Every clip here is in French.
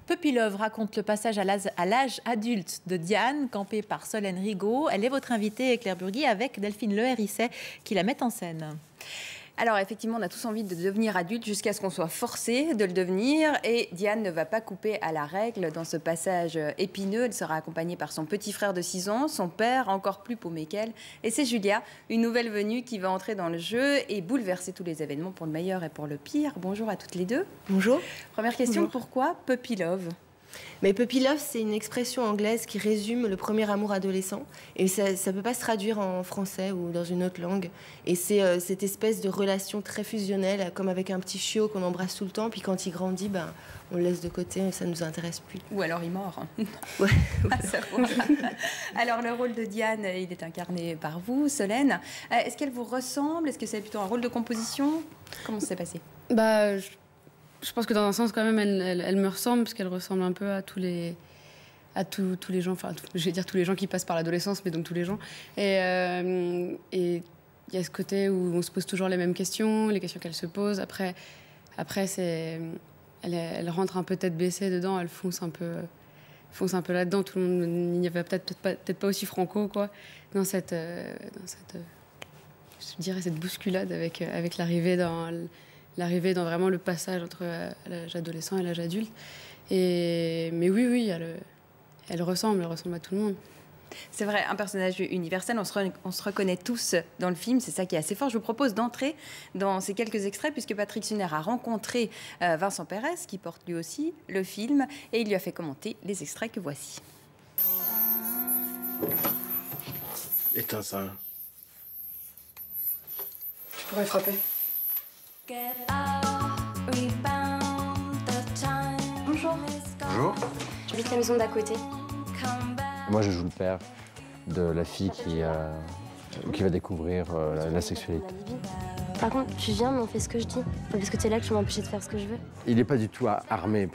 Puppy Love raconte le passage à l'âge adulte de Diane, campée par Solène Rigaud. Elle est votre invitée, Claire Burgui, avec Delphine Lehérisset, qui la met en scène. Alors effectivement, on a tous envie de devenir adulte jusqu'à ce qu'on soit forcé de le devenir. Et Diane ne va pas couper à la règle dans ce passage épineux. Elle sera accompagnée par son petit frère de 6 ans, son père encore plus paumé qu'elle. Et c'est Julia, une nouvelle venue, qui va entrer dans le jeu et bouleverser tous les événements pour le meilleur et pour le pire. Bonjour à toutes les deux. Bonjour. Première question, Bonjour. Pourquoi Puppy Love ? Mais Puppy Love, c'est une expression anglaise qui résume le premier amour adolescent. Et ça ne peut pas se traduire en français ou dans une autre langue. Et c'est cette espèce de relation très fusionnelle, comme avec un petit chiot qu'on embrasse tout le temps. Puis quand il grandit, on le laisse de côté et ça ne nous intéresse plus. Ou alors il mord. Ouais. Alors le rôle de Diane, il est incarné par vous, Solène. Est-ce qu'elle vous ressemble ? Est-ce que c'est plutôt un rôle de composition ? Comment ça s'est passé ? Je pense que dans un sens, quand même, elle me ressemble, parce qu'elle ressemble un peu à tous les gens, enfin, je vais dire tous les gens qui passent par l'adolescence, mais donc tous les gens. Et il y a ce côté où on se pose toujours les mêmes questions, les questions qu'elle se pose. Après elle rentre un peu tête baissée dedans, elle fonce un peu là-dedans. Tout le monde n'y avait peut-être pas aussi franco, quoi, dans cette je dirais cette bousculade avec l'arrivée dans vraiment le passage entre l'âge adolescent et l'âge adulte. Mais oui, elle ressemble à tout le monde. C'est vrai, un personnage universel, on se reconnaît tous dans le film, c'est ça qui est assez fort. Je vous propose d'entrer dans ces quelques extraits, puisque Patrick Suner a rencontré Vincent Perez, qui porte lui aussi le film, et il lui a fait commenter les extraits que voici. Éteins ça. Tu pourrais frapper. Bonjour. Bonjour. J'habite la maison d'à côté. Moi, je joue le père de la fille qui va découvrir la sexualité. Par contre, tu viens, mais on fait ce que je dis. Parce que tu es là que tu m'empêches de faire ce que je veux. Il n'est pas du tout armé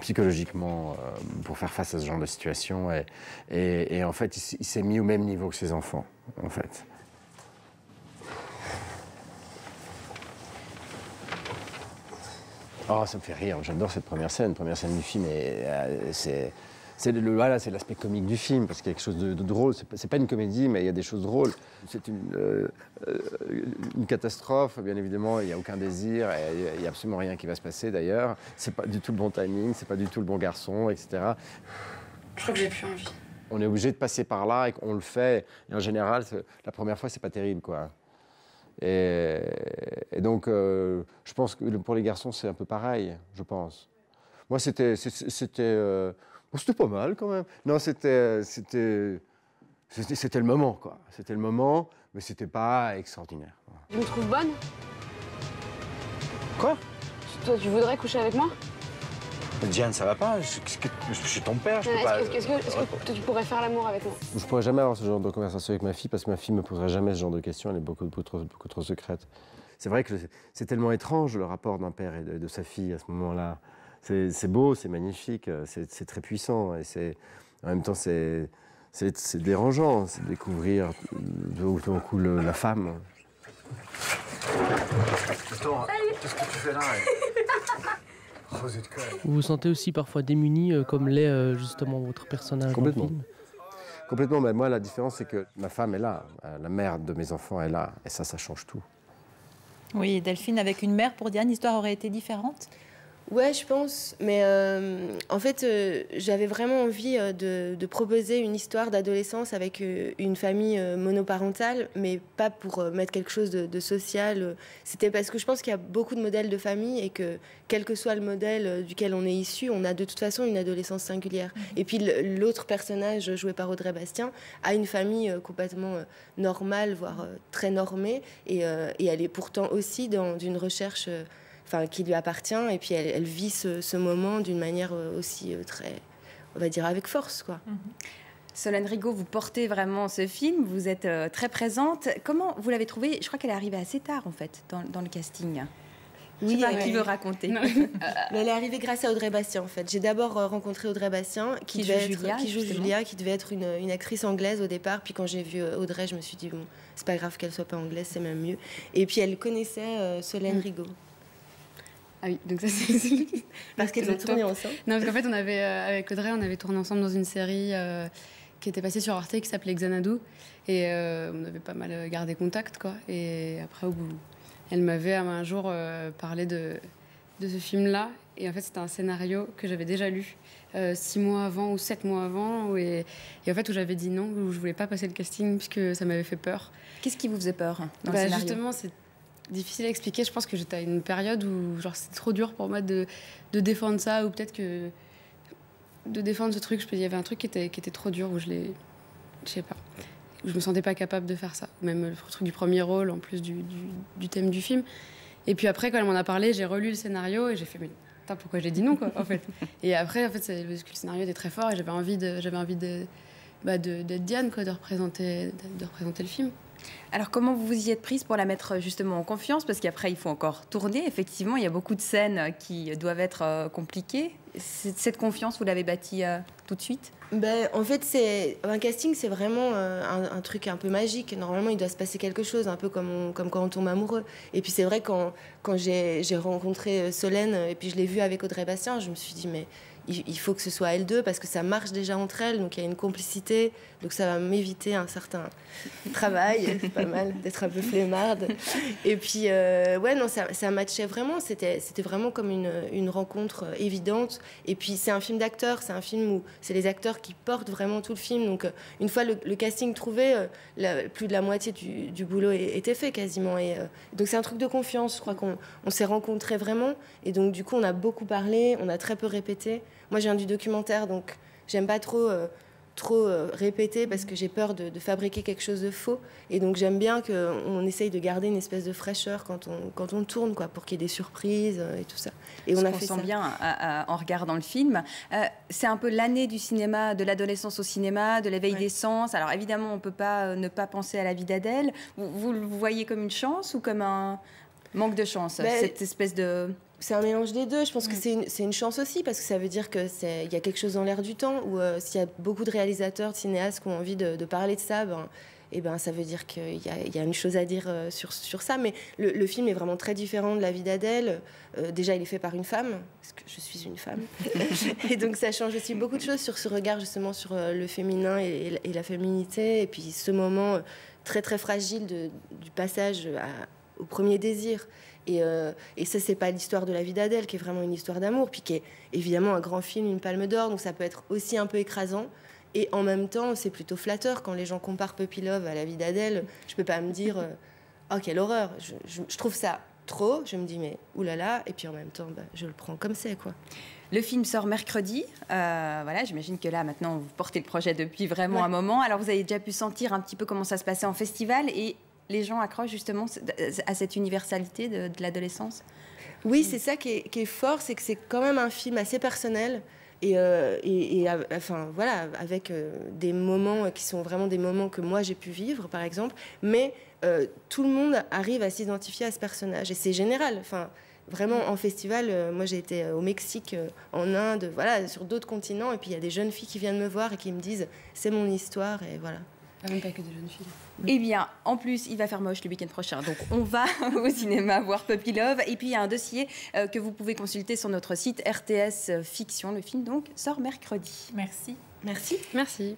psychologiquement pour faire face à ce genre de situation. Et en fait, il s'est mis au même niveau que ses enfants, en fait. Oh, ça me fait rire. J'adore cette première scène du film. Et c'est l'aspect comique du film, parce qu'il y a quelque chose de drôle. C'est pas une comédie, mais il y a des choses drôles. C'est une catastrophe, bien évidemment. Il n'y a aucun désir, et il n'y a absolument rien qui va se passer, d'ailleurs. C'est pas du tout le bon timing, c'est pas du tout le bon garçon, etc. Je crois que j'ai plus envie. On est obligé de passer par là, et on le fait. Et en général, la première fois, c'est pas terrible, quoi. Et donc, je pense que pour les garçons, c'est un peu pareil, je pense. Moi, c'était pas mal, quand même. Non, c'était le moment, quoi. C'était le moment, mais c'était pas extraordinaire. Tu me trouves bonne ? Quoi ? Toi, tu voudrais coucher avec moi ? Diane, ça va pas? Je suis ton père, je peux pas... Est-ce que tu pourrais faire l'amour avec moi? Je pourrais jamais avoir ce genre de conversation avec ma fille, parce que ma fille me poserait jamais ce genre de questions, elle est beaucoup trop secrète. C'est vrai que c'est tellement étrange, le rapport d'un père et de sa fille à ce moment-là. C'est beau, c'est magnifique, c'est très puissant, et en même temps c'est dérangeant, c'est de découvrir tout d'un coup la femme. Attends, qu'est-ce que tu fais là? Vous vous sentez aussi parfois démuni, comme l'est justement votre personnage dans le film? Complètement, mais moi la différence c'est que ma femme est là, la mère de mes enfants est là, et ça change tout. Oui, Delphine, avec une mère pour Diane, l'histoire aurait été différente? Ouais, je pense, mais en fait, j'avais vraiment envie de proposer une histoire d'adolescence avec une famille monoparentale, mais pas pour mettre quelque chose de social. C'était parce que je pense qu'il y a beaucoup de modèles de famille et que, quel que soit le modèle duquel on est issu, on a de toute façon une adolescence singulière. Et puis l'autre personnage, joué par Audrey Bastien, a une famille complètement normale, voire très normée, et elle est pourtant aussi dans une recherche... qui lui appartient, et puis elle vit ce moment d'une manière aussi très, on va dire, avec force, quoi. Solène Rigaud, vous portez vraiment ce film, vous êtes très présente. Comment vous l'avez trouvée? Je crois qu'elle est arrivée assez tard, en fait, dans le casting. Je sais pas qui veut raconter. Mais elle est arrivée grâce à Audrey Bastien, en fait. J'ai d'abord rencontré Audrey Bastien, qui joue Julia, qui devait être une actrice anglaise au départ. Puis quand j'ai vu Audrey, je me suis dit, bon, c'est pas grave qu'elle soit pas anglaise, c'est même mieux. Et puis elle connaissait Solène Rigaud. Ah oui, donc ça c'est... Parce qu'ils ont tourné ensemble. Non, parce qu'en fait, on avait, avec Audrey, on avait tourné ensemble dans une série qui était passée sur Arte, qui s'appelait Xanadu. Et on avait pas mal gardé contact, quoi. Et après, au bout, elle m'avait un jour parlé de ce film-là. Et en fait, c'était un scénario que j'avais déjà lu 6 mois avant ou 7 mois avant. Et en fait, où j'avais dit non, où je voulais pas passer le casting, puisque ça m'avait fait peur. Qu'est-ce qui vous faisait peur dans le scénario ? Justement, c'est difficile à expliquer. Je pense que j'étais à une période où genre, c'était trop dur pour moi de défendre ça, ou peut-être que de défendre ce truc. Il y avait un truc qui était trop dur, où je sais pas, où je me sentais pas capable de faire ça. Même le truc du premier rôle, en plus du thème du film. Et puis après, quand elle m'en a parlé, j'ai relu le scénario et j'ai fait, mais putain, pourquoi j'ai dit non, quoi, en fait. Et après, en fait, parce que le scénario était très fort et j'avais envie d'être Diane, quoi, de représenter le film. Alors, comment vous vous y êtes prise pour la mettre justement en confiance ? Parce qu'après, il faut encore tourner. Effectivement, il y a beaucoup de scènes qui doivent être compliquées. Cette confiance, vous l'avez bâtie tout de suite ? En fait, un casting, c'est vraiment un truc un peu magique. Normalement, il doit se passer quelque chose, un peu comme quand on tombe amoureux. Et puis, c'est vrai, quand j'ai rencontré Solène et puis je l'ai vue avec Audrey Bastien, je me suis dit, mais il faut que ce soit elles deux parce que ça marche déjà entre elles. Donc, il y a une complicité. Donc, ça va m'éviter un certain travail. C'est pas mal d'être un peu flemmarde. Et puis, non, ça matchait vraiment. C'était vraiment comme une rencontre évidente. Et puis, c'est un film d'acteurs. C'est un film où c'est les acteurs qui portent vraiment tout le film. Donc, une fois le casting trouvé, plus de la moitié du boulot était fait quasiment. Et donc, c'est un truc de confiance. Je crois qu'on s'est rencontrés vraiment. Et donc, du coup, on a beaucoup parlé. On a très peu répété. Moi, je viens du documentaire, donc j'aime pas trop répéter parce que j'ai peur de fabriquer quelque chose de faux. Et donc, j'aime bien qu'on essaye de garder une espèce de fraîcheur quand on tourne, quoi, pour qu'il y ait des surprises et tout ça. Et on a fait ça. On sent bien en regardant le film. C'est un peu l'année du cinéma, de l'adolescence au cinéma, de l'éveil des sens. Alors, évidemment, on ne peut pas ne pas penser à la vie d'Adèle. Vous le voyez comme une chance ou comme un manque de chance, cette espèce de... C'est un mélange des deux. Je pense que c'est une chance aussi parce que ça veut dire qu'il y a quelque chose dans l'air du temps où s'il y a beaucoup de réalisateurs, de cinéastes qui ont envie de parler de ça, ça veut dire qu'il y a une chose à dire sur ça. Mais le film est vraiment très différent de la vie d'Adèle. Déjà, il est fait par une femme, parce que je suis une femme. Et donc, ça change aussi beaucoup de choses sur ce regard justement sur le féminin et la féminité. Et puis, ce moment très, très fragile du passage au premier désir. Et ça, c'est pas l'histoire de la vie d'Adèle, qui est vraiment une histoire d'amour, puis qui est évidemment un grand film, une palme d'or, donc ça peut être aussi un peu écrasant. Et en même temps, c'est plutôt flatteur quand les gens comparent Puppy Love à la vie d'Adèle. Je peux pas me dire oh, quelle horreur. Je trouve ça trop. Je me dis mais oulala. Et puis en même temps, je le prends comme c'est, quoi. Le film sort mercredi. Voilà, j'imagine que là, maintenant, vous portez le projet depuis vraiment un moment. Alors, vous avez déjà pu sentir un petit peu comment ça se passait en festival et les gens accrochent justement à cette universalité de l'adolescence. Oui, c'est ça qui est fort, c'est que c'est quand même un film assez personnel enfin voilà, avec des moments qui sont vraiment des moments que moi j'ai pu vivre, par exemple, mais tout le monde arrive à s'identifier à ce personnage et c'est général. Enfin, vraiment en festival, moi j'ai été au Mexique, en Inde, voilà, sur d'autres continents, et puis il y a des jeunes filles qui viennent me voir et qui me disent c'est mon histoire et voilà. Même pas que des jeunes filles. Eh bien, en plus, il va faire moche le week-end prochain. Donc, on va au cinéma voir Puppy Love. Et puis, il y a un dossier que vous pouvez consulter sur notre site RTS Fiction. Le film, donc, sort mercredi. Merci. Merci. Merci.